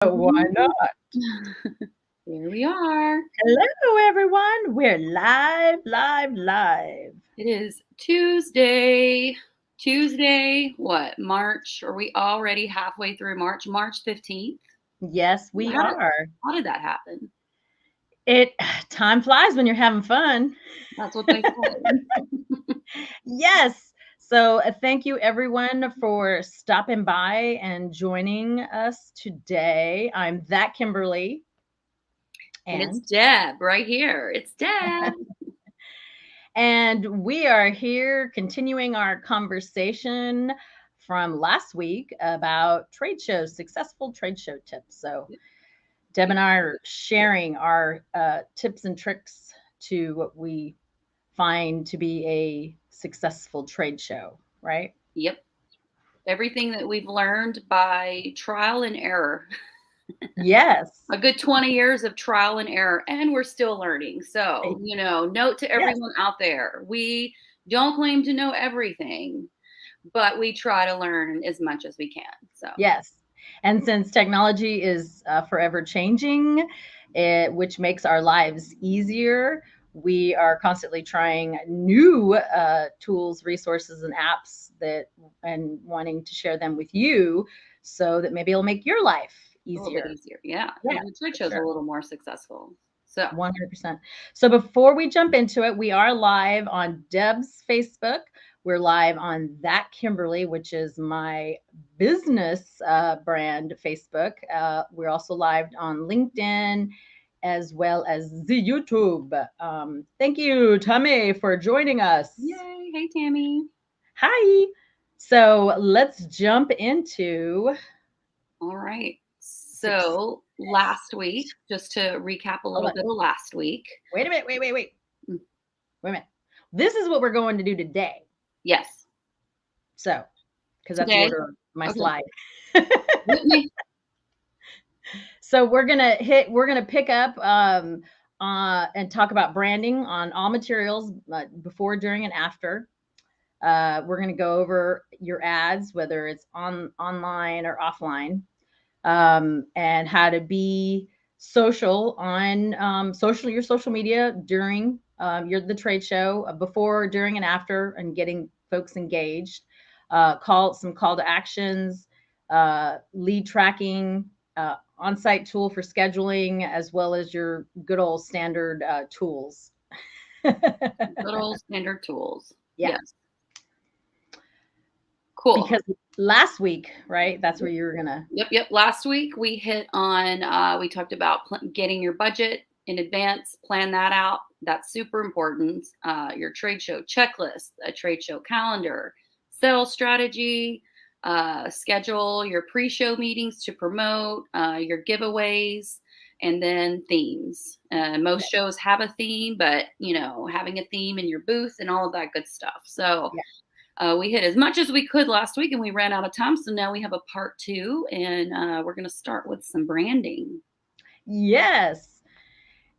Why not? Here we are. Hello, everyone. We're live. It is Tuesday. Tuesday, what? March? Are we already halfway through March? March 15th? Yes, we How did are. how did that happen? It time flies when you're having fun. That's what they say. Yes. So, thank you, everyone, for stopping by and joining us today. I'm Kimberly, And it's and Deb right here. It's Deb. we are here continuing our conversation from last week about trade shows, successful trade show tips. So, Deb and I are sharing our tips and tricks to what we find to be a successful trade show, right? Yep. Everything that we've learned by trial and error. Yes. A good 20 years of trial and error, and we're still learning. So, note to Yes. everyone out there, we don't claim to know everything, but we try to learn as much as we can. So, Yes. And since technology is forever changing, which makes our lives easier, we are constantly trying new tools, resources, and apps and wanting to share them with you so that maybe it'll make your life a little bit easier. easier. Yeah. Yeah, And the trade for show's a sure. little more successful. So, 100%. So before we jump into it, we are live on Deb's Facebook. We're live on That Kimberly, which is my business brand Facebook. We're also live on LinkedIn as well as the YouTube. Thank you, Tammy, for joining us. yay. Hey, Tammy. Hi. So let's jump into All right. success. So, last week, just to recap a Hold little on. bit of last week. Wait a minute. Wait. Mm, Wait a minute. This is what we're going to do today. Yes. So, because that's the Today. order of my Okay. slide. With me. So we're gonna pick up and talk about branding on all materials before, during, and after. We're gonna go over your ads, whether it's online or offline, and how to be social on your social media during the trade show, before, during, and after, and getting folks engaged. Call to actions, lead tracking, on-site tool for scheduling, as well as your good old standard tools. Good old standard tools. Yeah, Yes. Cool. because last week, right? That's where you were gonna. Yep. Last week we hit on, we talked about getting your budget in advance, plan that out. That's super important. Your trade show checklist, a trade show calendar, sales strategy, schedule your pre show meetings to promote, your giveaways, and then themes. Most shows have a theme, but having a theme in your booth and all of that good stuff. So, Yeah. we hit as much as we could last week and we ran out of time. So now we have a part two, and we're going to start with some branding. Yes.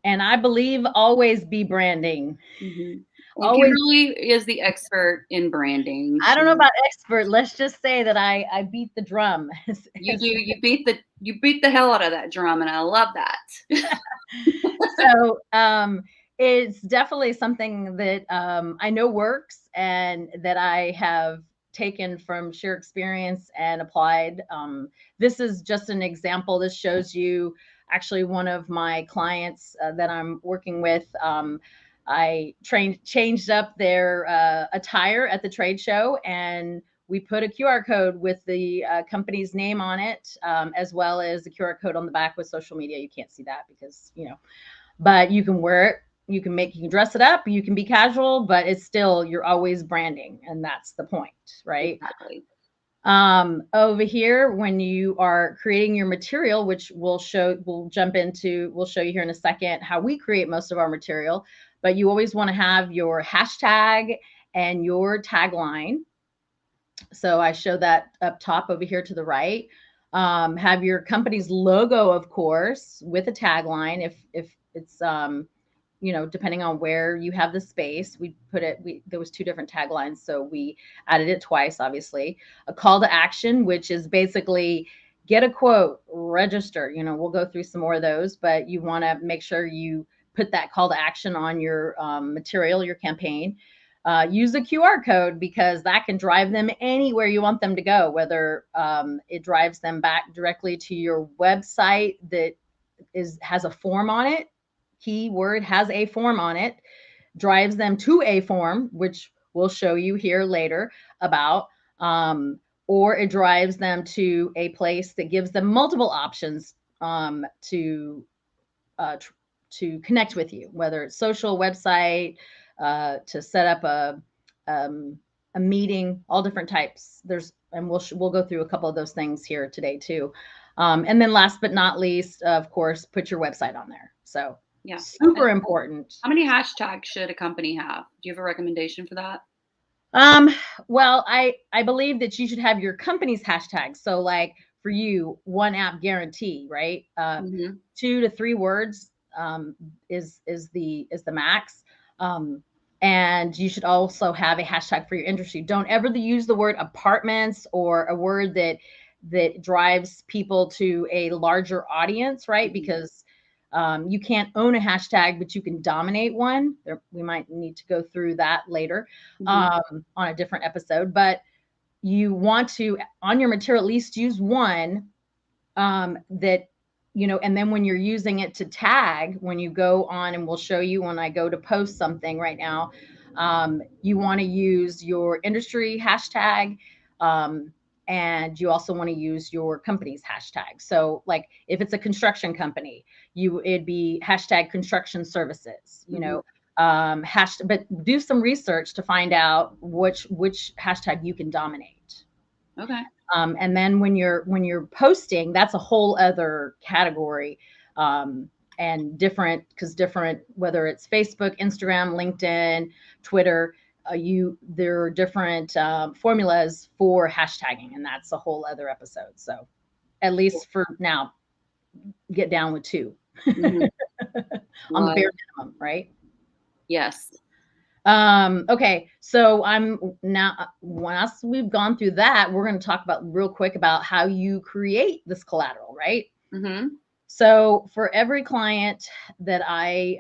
And I believe always be branding. Mm-hmm. And Always. Kimberly is the expert in branding. I don't know about expert. Let's just say that I beat the drum. You do. You beat the hell out of that drum, and I love that. So it's definitely something that I know works and that I have taken from sheer experience and applied. This is just an example. This shows you actually one of my clients that I'm working with. I changed up their attire at the trade show, and we put a QR code with the company's name on it, as well as the QR code on the back with social media. You can't see that because, but you can wear it. You can dress it up. You can be casual, but it's still, you're always branding. And that's the point, right? Exactly. Over here, when you are creating your material, which we'll show you here in a second how we create most of our material, but you always want to have your hashtag and your tagline. So I show that up top over here to the right. Have your company's logo, of course, with a tagline. If it's depending on where you have the space, there was two different taglines, so we added it twice. Obviously, a call to action, which is basically get a quote, register. We'll go through some more of those, but you want to make sure you put that call to action on your material, your campaign. Use a QR code because that can drive them anywhere you want them to go, whether it drives them back directly to your website that has a form on it. Keyword has a form on it, drives them to a form, which we'll show you here later about, or it drives them to a place that gives them multiple options to connect with you, whether it's social, website, to set up a meeting, all different types. And we'll go through a couple of those things here today too. And then last but not least, of course, put your website on there. So yeah, super important. How many hashtags should a company have? Do you have a recommendation for that? Well, I believe that you should have your company's hashtags. So like for you, 1 app guarantee, right? 2 to 3 words is the max. And you should also have a hashtag for your industry. Don't ever use the word apartments or a word that drives people to a larger audience, right? Because you can't own a hashtag, but you can dominate one. We might need to go through that later on a different episode. But you want to, on your material, at least use one that, and then when you're using it to tag, when you go on, and we'll show you when I go to post something right now, you want to use your industry hashtag. And you also want to use your company's hashtag. So like if it's a construction company, it'd be hashtag construction services, but do some research to find out which hashtag you can dominate. Okay. And then when you're posting, that's a whole other category. And different, whether it's Facebook, Instagram, LinkedIn, Twitter, there are different formulas for hashtagging, and that's a whole other episode. So at least for now, get down with 2 on the bare minimum, right? Yes. Okay, so once we've gone through that, we're going to talk about real quick about how you create this collateral, right? So for every client that I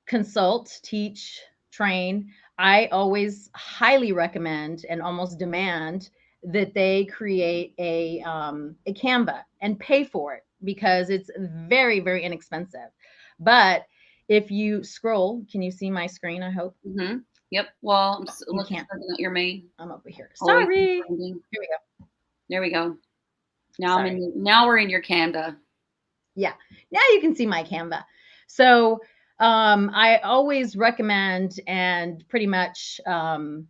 consult, teach, train, I always highly recommend and almost demand that they create a Canva and pay for it because it's very, very inexpensive. But if you scroll, can you see my screen? I hope. Yep. Well, you can't. Your main. I'm over here. Sorry. Here we go. There we go. Now we're in your Canva. Yeah. Now you can see my Canva. So I always recommend and pretty much, I don't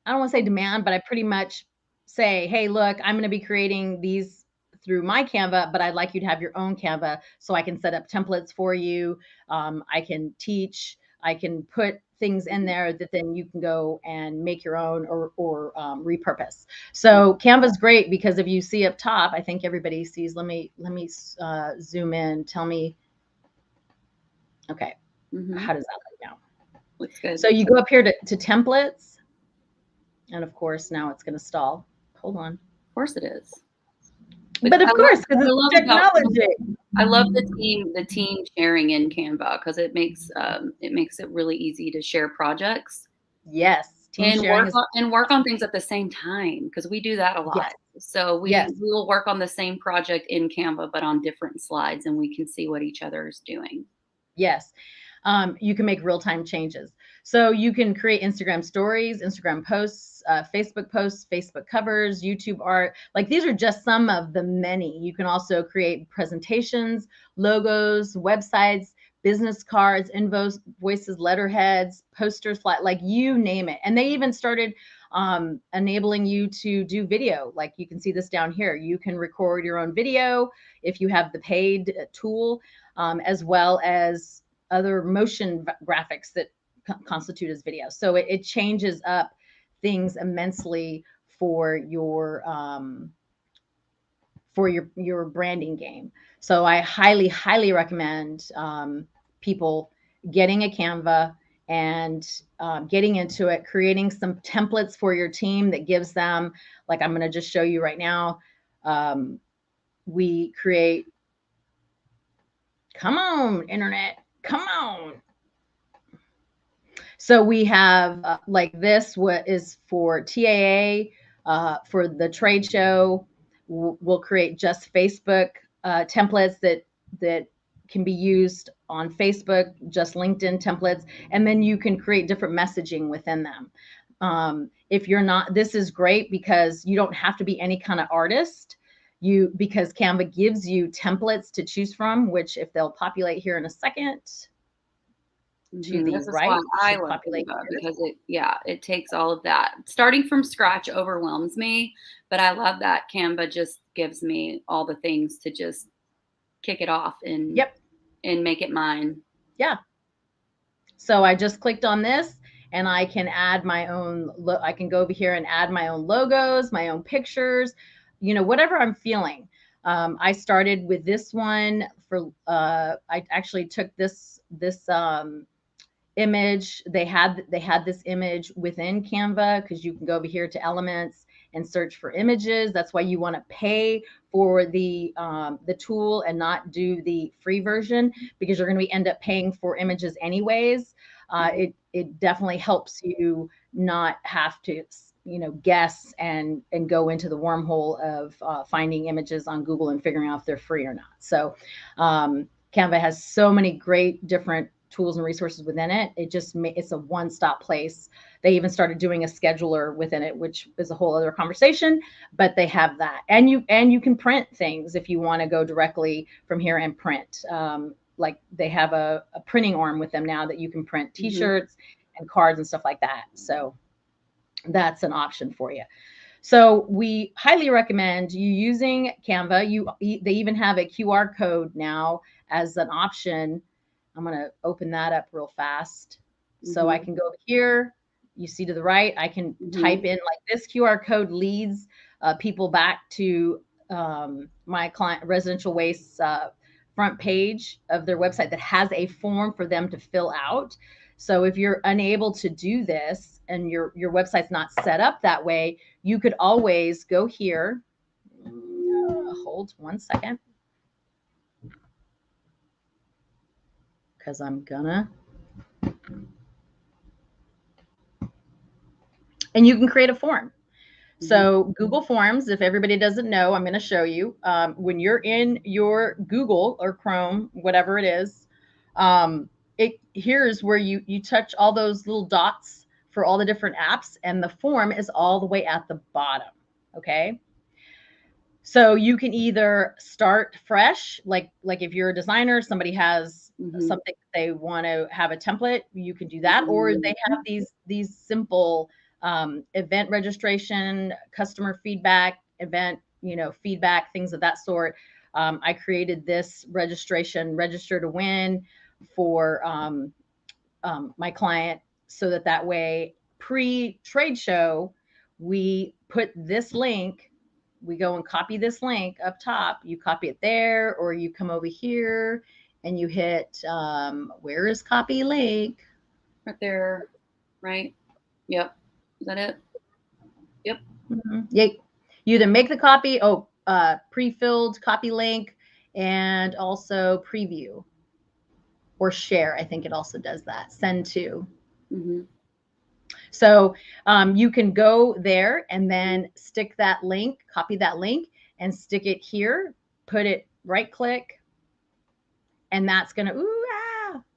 want to say demand, but I pretty much say, hey, look, I'm going to be creating these through my Canva, but I'd like you to have your own Canva so I can set up templates for you. I can teach, I can put things in there that then you can go and make your own or repurpose. So Canva's great because if you see up top, I think everybody sees, let me zoom in, tell me. Okay. How does that look now? Looks good. So you go up here to templates. And of course, now it's going to stall. Hold on. Of course it is. But of course, because it's technology. I love the team sharing in Canva because it makes it really easy to share projects. Yes. And work on things at the same time because we do that a lot. Yes. So we will work on the same project in Canva, but on different slides, and we can see what each other is doing. Yes. You can make real-time changes. So you can create Instagram stories, Instagram posts, Facebook posts, Facebook covers, YouTube art. Like these are just some of the many. You can also create presentations, logos, websites, business cards, invoices, letterheads, posters, like you name it. And they even started enabling you to do video. Like you can see this down here. You can record your own video if you have the paid tool, as well as other motion graphics that constitute as video. So it changes up things immensely for your branding game. So I highly, highly recommend people getting a Canva and getting into it, creating some templates for your team that gives them, like I'm going to just show you right now. We create, come on, internet, come on. So we have like this, what is for TAA, for the trade show. We'll create just Facebook templates that can be used on Facebook, just LinkedIn templates, and then you can create different messaging within them. If you're not, this is great because you don't have to be any kind of artist. Because Canva gives you templates to choose from, which if they'll populate here in a second, to the This is why right I should love populate Canva, here. because it takes all of that. Starting from scratch overwhelms me, but I love that Canva just gives me all the things to just kick it off and Yep. make it mine. Yeah. So I just clicked on this and I can add my own, I can go over here and add my own logos, my own pictures, whatever I'm feeling. I started with this one for, I actually took this image. They had this image within Canva because you can go over here to elements and search for images. That's why you want to pay for the tool and not do the free version, because you're going to end up paying for images anyways. It definitely helps you not have to guess and go into the wormhole of finding images on Google and figuring out if they're free or not. So Canva has so many great different tools and resources within it. It's a one-stop place. They even started doing a scheduler within it, which is a whole other conversation, but they have that. And you can print things if you want to go directly from here and print. Like they have a printing arm with them now that you can print t-shirts and cards and stuff like that. So that's an option for you. So we highly recommend you using Canva. They even have a QR code now as an option. I'm going to open that up real fast. So I can go here. You see to the right, I can type in, like, this QR code leads people back to my client residential waste front page of their website that has a form for them to fill out. So if you're unable to do this and your website's not set up that way, you could always go here. Hold 1 second, because I'm gonna. And you can create a form. So Google Forms, if everybody doesn't know, I'm going to show you. When you're in your Google or Chrome, whatever it is, here's where you touch all those little dots for all the different apps, and the form is all the way at the bottom. Okay. So you can either start fresh, like if you're a designer, somebody has something they want to have a template, you can do that, or they have these simple event registration, customer feedback, event feedback, things of that sort. I created this registration, register to win, for my client, so that way pre-trade show we put this link. We go and copy this link up top. You copy it there, or you come over here and you hit, where is copy link? Right there, right? Yep. Is that it? Yep. Yeah. You either make the copy, pre-filled copy link, and also preview or share. I think it also does that. Send to. So you can go there and then stick that link, copy that link, and stick it here. Put it, right click, and that's going to,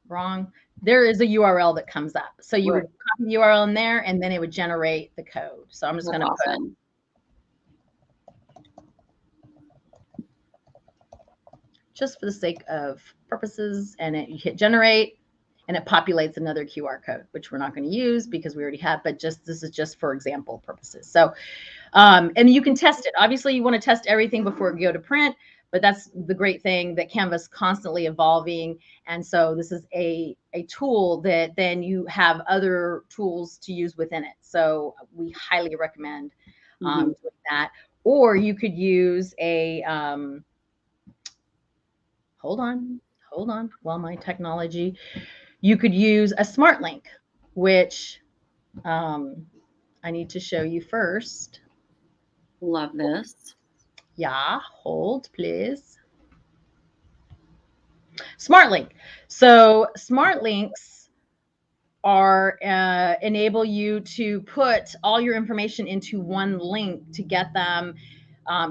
wrong. There is a URL that comes up. So you would copy the URL in there, and then it would generate the code. So I'm just going to put, just for the sake of purposes, and you hit generate, and it populates another QR code, which we're not going to use because we already have, but this is just for example purposes. So, and you can test it. Obviously, you want to test everything before you go to print, but that's the great thing, that Canva's constantly evolving. And so this is a tool that then you have other tools to use within it. So we highly recommend doing that. Or you could use a, hold on while my technology. You could use a smart link, which I need to show you first. Love this. Yeah, hold, please. Smart link. So smart links are enable you to put all your information into one link to get them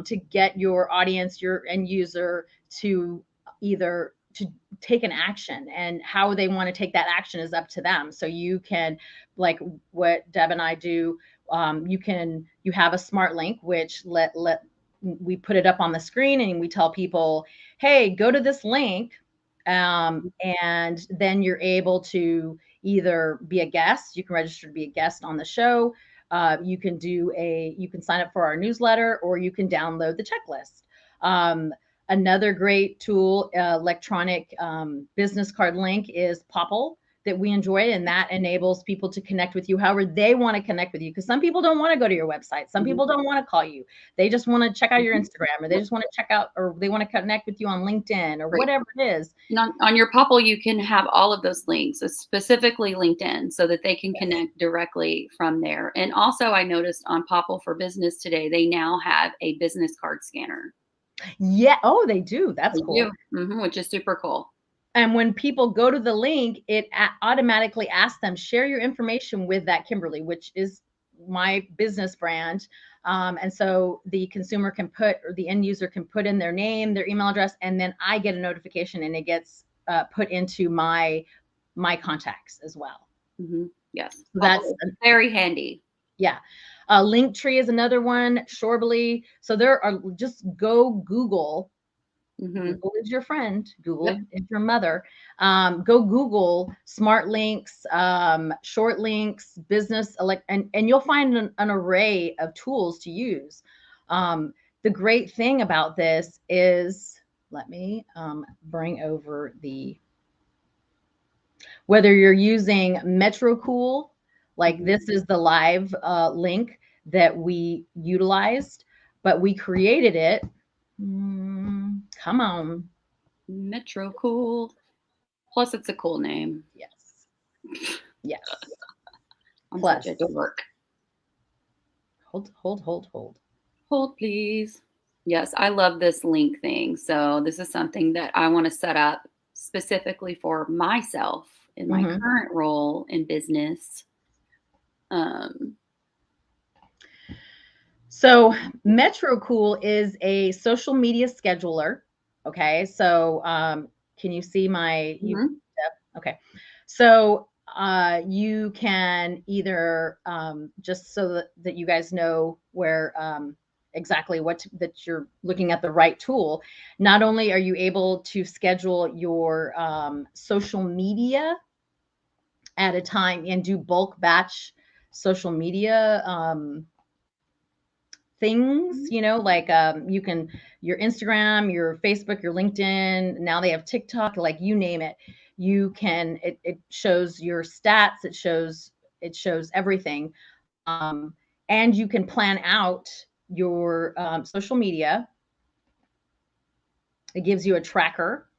to get your audience, your end user, to either to take an action, and how they want to take that action is up to them. So you can, like what Deb and I do, you have a smart link which let we put it up on the screen and we tell people, hey, go to this link, and then you're able to either be a guest, you can register to be a guest on the show, you can sign up for our newsletter, or you can download the checklist. Another great tool, electronic business card link, is Popple, that we enjoy, and that enables people to connect with you however they want to connect with you. Because some people don't want to go to your website, some people don't want to call you, they just want to check out your Instagram, or they just want to check out, or they want to connect with you on LinkedIn, or Right. whatever it is. And on your Popple, you can have all of those links, so specifically LinkedIn, so that they can Yes. connect directly from there. And also, I noticed on Popple for Business today, they now have a business card scanner. Yeah. Oh, they do. That's They cool. do, which is super cool. And when people go to the link, it automatically asks them, share your information with ThatKimberly, which is my business brand. And so the consumer can put, or the end user can put in their name, their email address, and then I get a notification, and it gets put into my contacts as well. Yes, So that's very handy. Yeah. Linktree is another one, Shorbly. So there are, just go Google. Google is your friend. Google is your mother. Go Google smart links, short links, business, and you'll find an array of tools to use. The great thing about this is, let me bring over whether you're using MetroCool, like this is the live link that we utilized, but we created it. Come on. MetroCool. Plus, it's a cool name. Yes. Yes. I'm Plus. such a dork. Hold. Hold, please. Yes, I love this link thing. So this is something that I want to set up specifically for myself in my current role in business. So MetroCool is a social media scheduler. Okay. So can you see my, okay. So you can either, just so that you guys know where exactly that you're looking at the right tool. Not only are you able to schedule your social media at a time and do bulk batch social media things, like you can, your Instagram, your Facebook, your LinkedIn, now they have TikTok, like you name it. You can, it shows your stats, it shows everything. And you can plan out your social media. It gives you a tracker.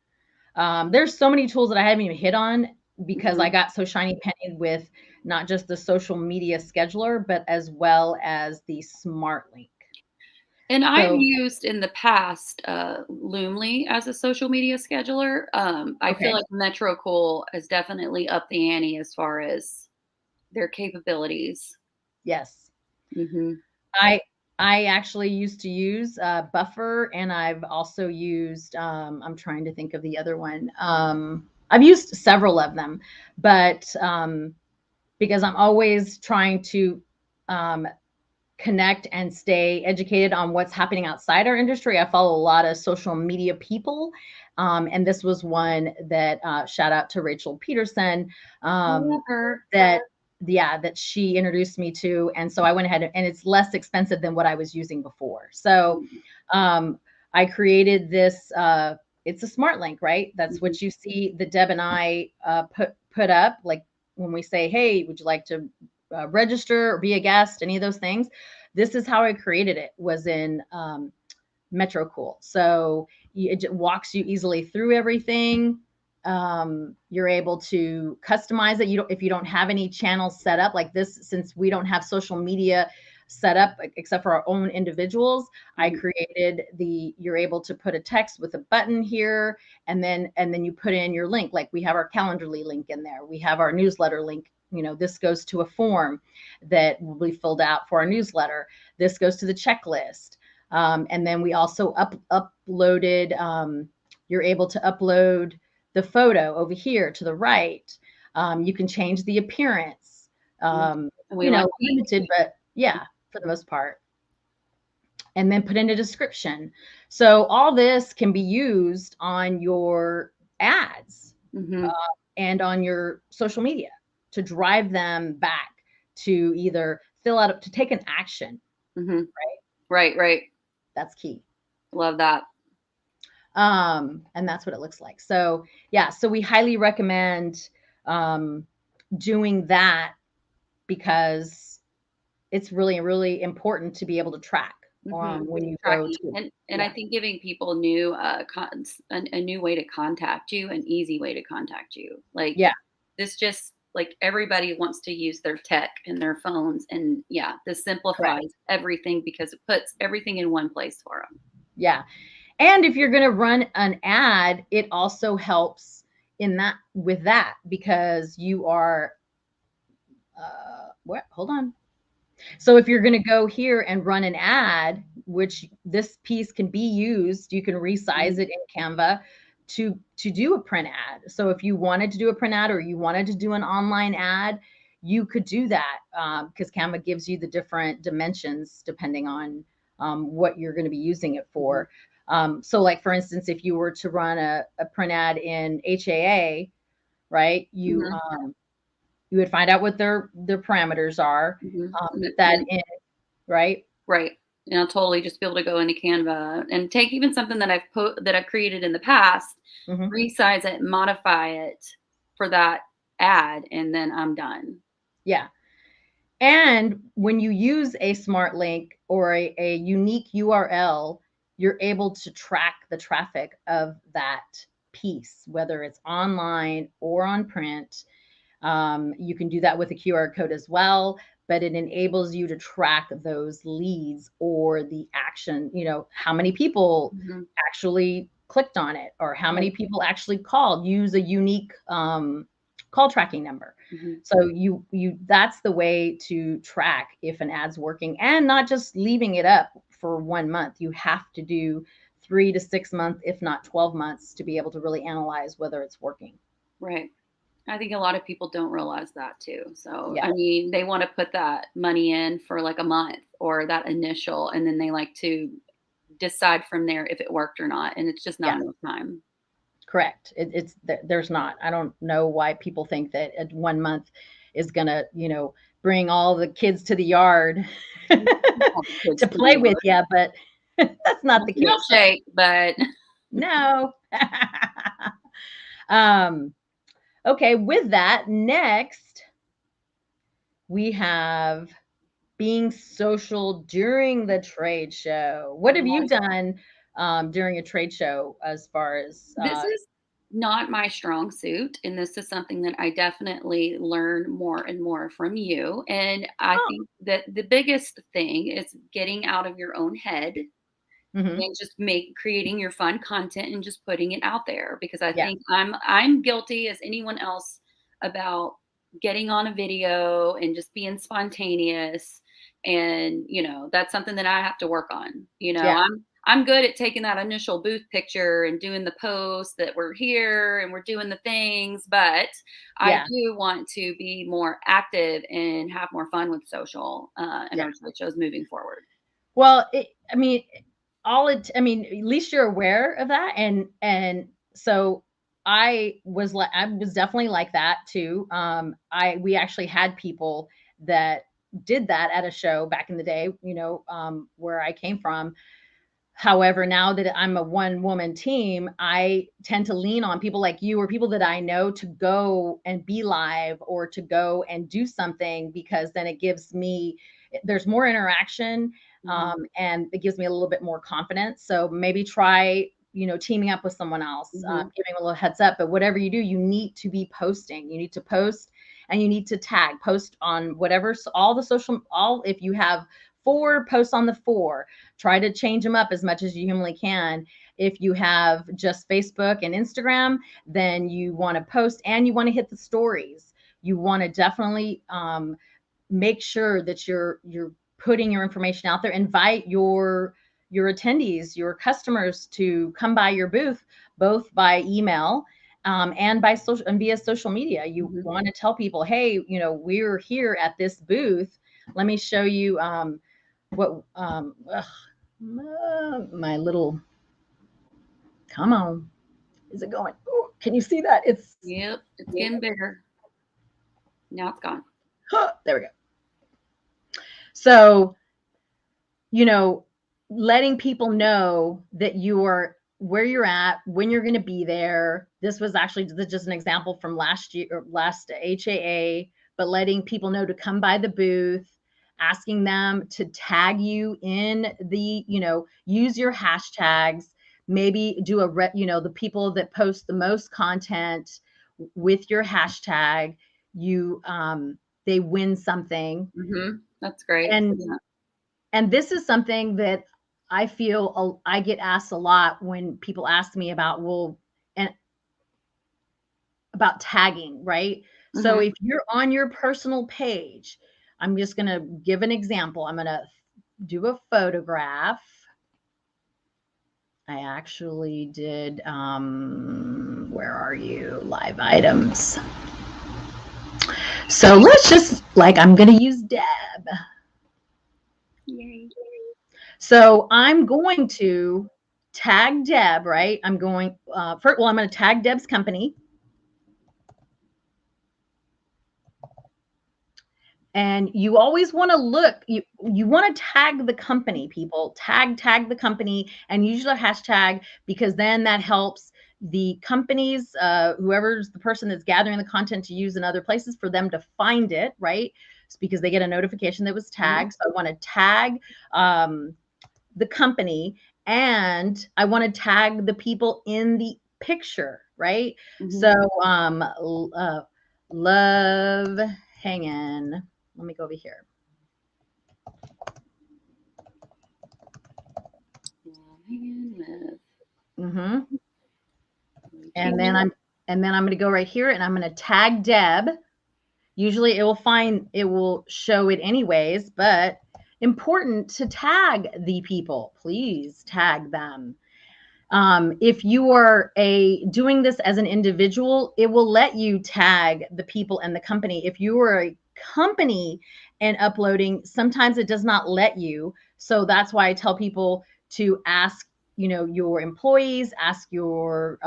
There's so many tools that I haven't even hit on because I got so shiny penny with not just the social media scheduler, but as well as the smart link. And I've used in the past Loomly as a social media scheduler. I feel like MetroCool has definitely upped the ante as far as their capabilities. Yes. I actually used to use Buffer, and I've also used, I'm trying to think of the other one. I've used several of them, but because I'm always trying to connect and stay educated on what's happening outside our industry, I follow a lot of social media people. And this was one that, shout out to Rachel Peterson, that she introduced me to. And so I went ahead, and it's less expensive than what I was using before. So I created this, it's a smart link, right? That's what you see that Deb and I put up. Like when we say, hey, would you like to register or be a guest, any of those things. This is how I created it, was in MetroCool. So it walks you easily through everything. You're able to customize it. If you don't have any channels set up like this, since we don't have social media set up except for our own individuals, I created you're able to put a text with a button here, and then you put in your link. Like we have our Calendarly link in there. We have our newsletter link. This goes to a form that will be filled out for our newsletter. This goes to the checklist. And then we also uploaded, you're able to upload the photo over here to the right. You can change the appearance. Limited, but yeah, for the most part. And then put in a description. So all this can be used on your ads and on your social media to drive them back to either to take an action. Right. That's key. Love that. And that's what it looks like. So yeah, so we highly recommend doing that because it's really, really important to be able to track when you go to. And I think giving people a new way to contact you, an easy way to contact you. Like this just like everybody wants to use their tech and their phones, and this simplifies everything because it puts everything in one place for them. Yeah. And if you're going to run an ad, it also helps with that because you are, hold on. So if you're going to go here and run an ad, which this piece can be used, you can resize it in Canva to do a print ad. So if you wanted to do a print ad or you wanted to do an online ad, you could do that because Canva gives you the different dimensions depending on what you're going to be using it for. So like, for instance, if you were to run a print ad in HAA, right, you would find out what their parameters are, put that in, right? Right. And I'll totally just be able to go into Canva and take even something that I've created in the past, resize it, modify it for that ad, and then I'm done. Yeah. And when you use a smart link or a unique URL, you're able to track the traffic of that piece, whether it's online or on print. You can do that with a QR code as well, but it enables you to track those leads or the action, how many people actually clicked on it or how many people actually called. Use a unique call tracking number. So that's the way to track if an ad's working, and not just leaving it up for 1 month. You have to do 3 to 6 months, if not 12 months, to be able to really analyze whether it's working. Right. I think a lot of people don't realize that too. So, I mean, they want to put that money in for like a month or that initial, and then they like to decide from there if it worked or not. And it's just not enough time. Correct. There's not. I don't know why people think that 1 month is going to, bring all the kids to the yard to play with you, but that's not the case. Milkshake, but no. Okay, with that, next we have being social during the trade show. What have you done during a trade show as far as this is not my strong suit, and this is something that I definitely learn more and more from you. And I think that the biggest thing is getting out of your own head and just creating your fun content and just putting it out there, because I think I'm guilty as anyone else about getting on a video and just being spontaneous. And, that's something that I have to work on. I'm good at taking that initial booth picture and doing the post that we're here and we're doing the things, but I do want to be more active and have more fun with social and our trade shows moving forward. Well, at least you're aware of that. And so I was definitely like that too. We actually had people that did that at a show back in the day, where I came from. However, now that I'm a one-woman team, I tend to lean on people like you or people that I know to go and be live or to go and do something, because then there's more interaction and it gives me a little bit more confidence. So maybe try teaming up with someone else, Mhm. giving a little heads up. But whatever you do, you need to be posting. You need to post, and you need to post on whatever, all the social, if you have 4, posts on the 4, try to change them up as much as you humanly can. If you have just Facebook and Instagram, then you want to post, and you want to hit the stories. You want to definitely make sure that you're putting your information out there. Invite your attendees, your customers, to come by your booth, both by email and by social and via social media. You Mhm. want to tell people, hey, we're here at this booth. Let me show you what my little, come on, is it going? Ooh, can you see that? It's Yep, it's getting bigger. Now it's gone. there we go. So, letting people know that you are where you're at, when you're going to be there. This was actually just an example from last year, or last HAA, but letting people know to come by the booth, asking them to tag you in use your hashtags, maybe do the people that post the most content with your hashtag, they win something. That's great. And Yeah. and this is something that I feel I get asked a lot when people ask me about, and about tagging, right? So Mhm. if you're on your personal page, I'm just going to give an example. I'm going to do a photograph. I actually did, where are you? Live items. So let's just, I'm going to use Deb. Yay. So I'm going to tag Deb, right? I'm going, I'm going to tag Deb's company. And you always want to look, you want to tag the company, people. Tag the company, and use your hashtag, because then that helps the companies, whoever's the person that's gathering the content to use in other places, for them to find it, right? It's because they get a notification that was tagged. So I want to tag the company, and I want to tag the people in the picture, right? So love hanging. Let me go over here. Mm-hmm. And then I'm going to go right here, and I'm going to tag Deb. Usually it will show it anyways, but important to tag the people. Please tag them. If you are doing this as an individual, it will let you tag the people and the company. If you are a company and uploading, sometimes it does not let you. So that's why I tell people to ask, your employees, ask your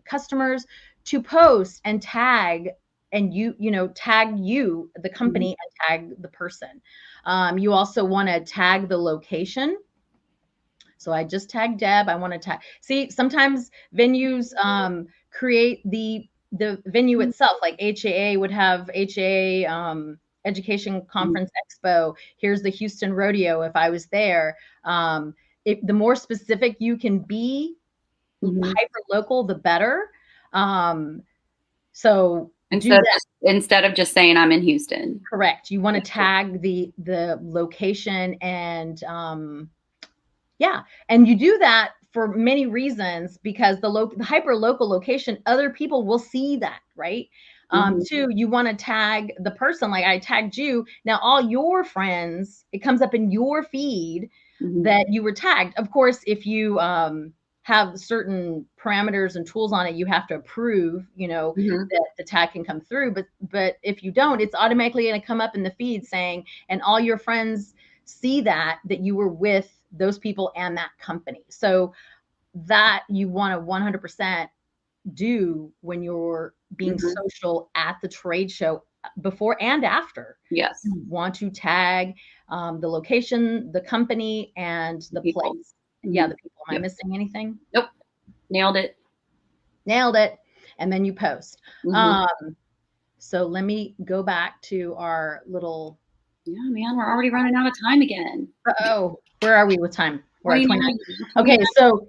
customers to post and tag, and tag the company, and tag the person. You also want to tag the location. So I just tagged Deb. I want to tag. See, sometimes venues create the venue itself. Like HAA would have HAA Education Conference Expo. Here's the Houston Rodeo. If I was there, the more specific you can be, hyper local, the better. So do that. Instead of just saying I'm in Houston. Correct. You want to tag the location, and yeah, and you do that for many reasons, because the hyper local location, other people will see that, right? Two, you want to tag the person, like I tagged you. Now all your friends, it comes up in your feed that you were tagged. Of course, if you have certain parameters and tools on it, you have to approve, that the tag can come through. But if you don't, it's automatically going to come up in the feed saying, and all your friends see that you were with those people and that company. So that you want to 100% do when you're being social at the trade show, before and after. Yes. You want to tag the location, the company, and the place. Yeah, the people. Am I missing anything? Nope. Nailed it. And then you post. So let me go back to our little. Yeah, man, we're already running out of time again. Oh, where are we with time? We're at 29. 29. Okay, so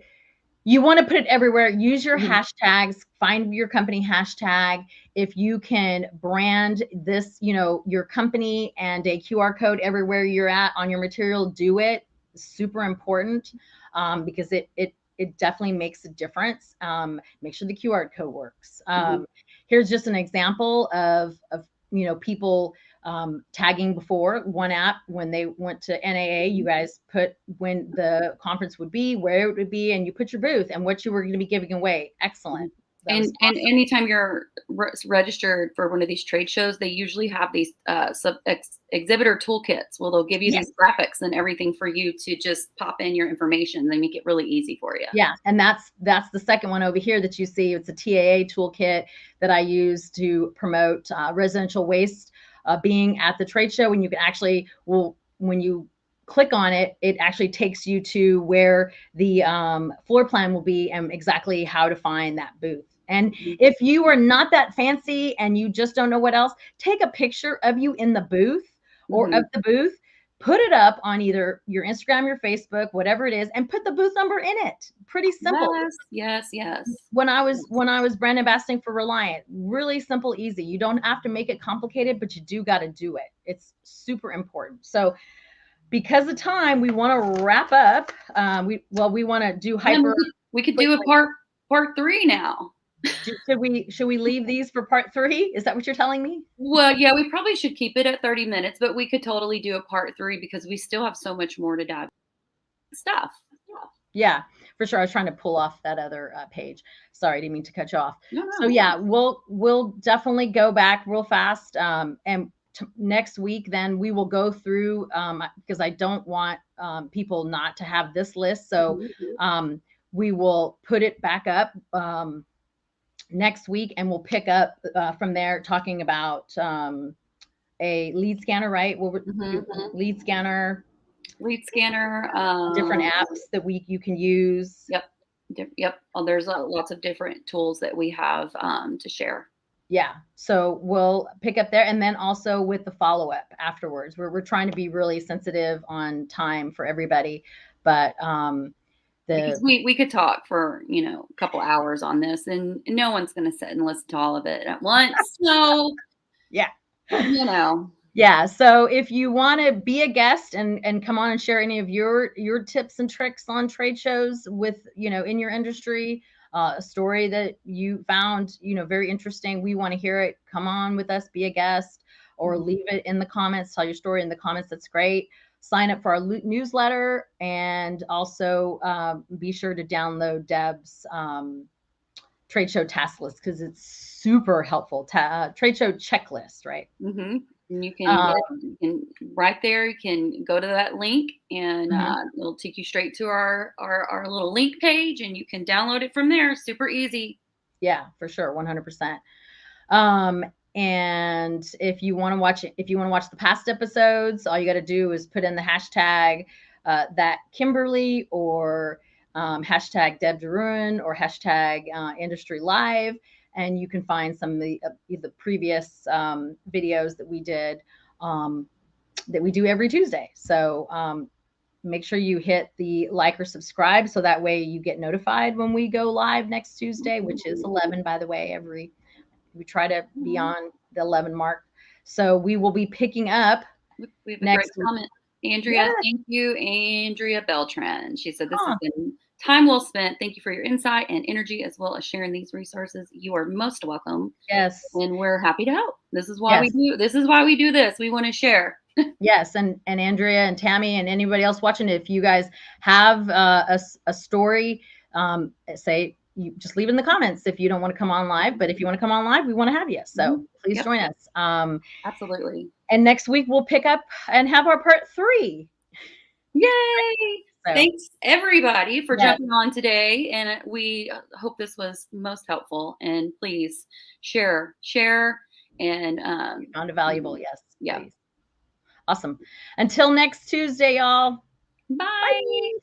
You want to put it everywhere. Use your Mhm. hashtags, find your company hashtag. If you can brand this, your company and a QR code everywhere you're at on your material, do it. Super important, because it definitely makes a difference. Make sure the QR code works. Mhm. Here's just an example of people tagging before one app. When they went to NAA, you guys put when the conference would be, where it would be, and you put your booth and what you were going to be giving away. Excellent. Mhm. That was And awesome. anytime you're registered for one of these trade shows, they usually have these exhibitor toolkits. Well, they'll give you these Yes. graphics and everything for you to just pop in your information. They make it really easy for you. Yeah, and that's the second one over here that you see. It's a TAA toolkit that I use to promote residential waste being at the trade show. And you can actually, when you click on it, it actually takes you to where the floor plan will be and exactly how to find that booth. And Mhm. if you are not that fancy and you just don't know what else, take a picture of you in the booth or of Mhm. the booth, put it up on either your Instagram, your Facebook, whatever it is, and put the booth number in it. Pretty simple. Yes, yes, yes. When I was brand ambassading for Reliant, really simple, easy. You don't have to make it complicated, but you do got to do it. It's super important. So because of time, we want to wrap up. We want to do Yeah, hyper we could do a quickly. part 3 now. Should we leave these for part 3? Is that what you're telling me? Well, yeah, we probably should keep it at 30 minutes, but we could totally do a part 3 because we still have so much more to dive stuff. Yeah, for sure. I was trying to pull off that other page. Sorry, I didn't mean to cut you off. No, So no. yeah, we'll definitely go back real fast. And next week, then we will go through because I don't want people not to have this list. So Mhm. we will put it back up next week, and we'll pick up from there talking about a lead scanner, right? We'll do Mhm. lead scanner, Lead scanner. different apps that you can use. Yep. Yep. Oh, there's lots of different tools that we have to share. Yeah. So we'll pick up there, and then also with the follow up afterwards. We're trying to be really sensitive on time for everybody, but Because the we could talk for, a couple hours on this and no one's going to sit and listen to all of it at once. So, yeah. you know, Yeah. So if you want to be a guest and come on and share any of your tips and tricks on trade shows with in your industry, a story that you found very interesting, we want to hear it. Come on with us, be a guest, or leave it in the comments. Tell your story in the comments. That's great. Sign up for our newsletter, and also be sure to download Deb's trade show task list because it's super helpful. Trade show checklist, right? mhm. And Um, you can right there, you can go to that link and mhm. it'll take you straight to our little link page and you can download it from there. Super easy. Yeah, for sure, 100%. Um, and if you want to watch the past episodes, all you got to do is put in the hashtag that Kimberly, or hashtag Deb Deruin, or hashtag Industry Live, and you can find some of the previous videos that we did, um, that we do every Tuesday. So make sure you hit the like or subscribe so that way you get notified when we go live next Tuesday, which is 11, by the way. We try to be on the 11 mark. So we will be picking up We have a great next week. comment. Andrea, Yeah. thank you. Andrea Beltran. She said, this has Huh. been time well spent. Thank you for your insight and energy as well as sharing these resources. You are most welcome. Yes. And we're happy to help. This is why we Yes. do this is why we do this. We want to share. Yes. And Andrea and Tammy and anybody else watching, if you guys have a story, say, you just leave it in the comments if you don't want to come on live. But if you want to come on live, we want to have you. So Mhm. please Yep, join us. absolutely. And next week we'll pick up and have our part 3. Yay! So Thanks everybody for yes, jumping on today, and we hope this was most helpful. And please share, and we found it valuable. Yes, yeah. please. Awesome. Until next Tuesday, y'all. Bye. Bye.